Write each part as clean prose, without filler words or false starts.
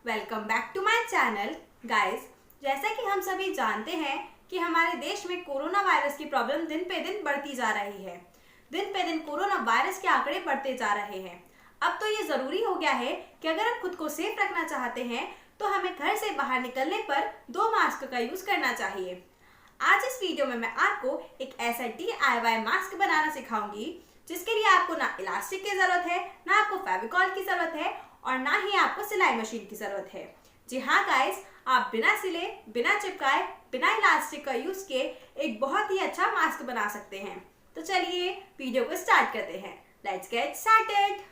Welcome back to my channel guys. जैसा कि हम सभी जानते हैं कि हमारे देश में कोरोना वायरस की प्रॉब्लम दिन पे दिन बढ़ती जा रही है। दिन पे दिन कोरोना वायरस के आंकड़े बढ़ते जा रहे हैं। अब तो ये जरूरी हो गया है कि अगर हम खुद को सेफ रखना चाहते हैं तो हमें घर से बाहर निकलने पर 2 मास्क का यूज करना चाहिए। आज इस वीडियो में मैं आपको एक ऐसा DIY मास्क बनाना सिखाऊंगी जिसके लिए आपको ना इलास्टिक की जरूरत है, ना आपको फेविकॉल की जरूरत है और ना ही आपको सिलाई मशीन की जरूरत है। जी हाँ गाइस, आप बिना सिले, बिना चिपकाए, बिना इलास्टिक का यूज किए एक बहुत ही अच्छा मास्क बना सकते हैं। तो चलिए वीडियो को स्टार्ट करते हैं। Let's get started.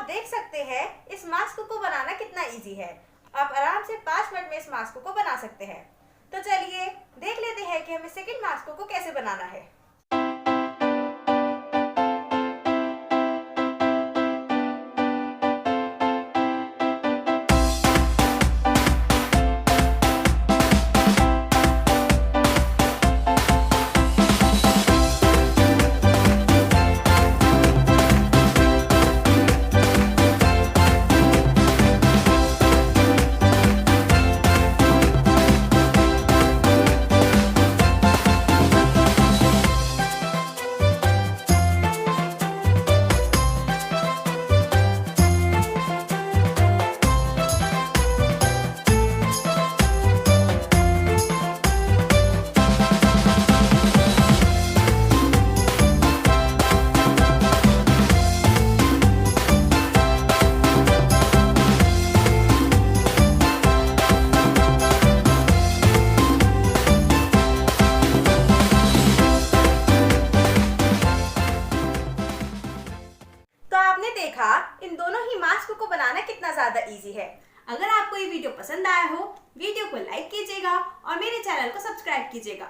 देख सकते हैं इस मास्क को बनाना कितना इजी है। आप आराम से 5 मिनट में इस मास्क को बना सकते हैं। तो चलिए देख लेते हैं कि हमें सेकंड मास्क को कैसे बनाना है। देखा इन दोनों ही मास्क को बनाना कितना ज्यादा इजी है। अगर आपको ये वीडियो पसंद आया हो, वीडियो को लाइक कीजिएगा और मेरे चैनल को सब्सक्राइब कीजिएगा।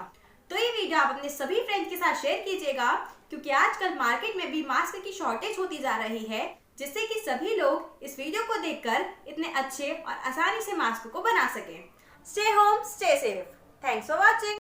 तो ये वीडियो आप अपने सभी फ्रेंड्स के साथ शेयर कीजिएगा, क्योंकि आजकल मार्केट में भी मास्क की शॉर्टेज होती जा रही है, जिससे कि सभी लोग इस वीडियो को देखकर इतने अच्छे और आसानी से मास्क को बना सकें। Stay home, stay safe. Thanks for watching.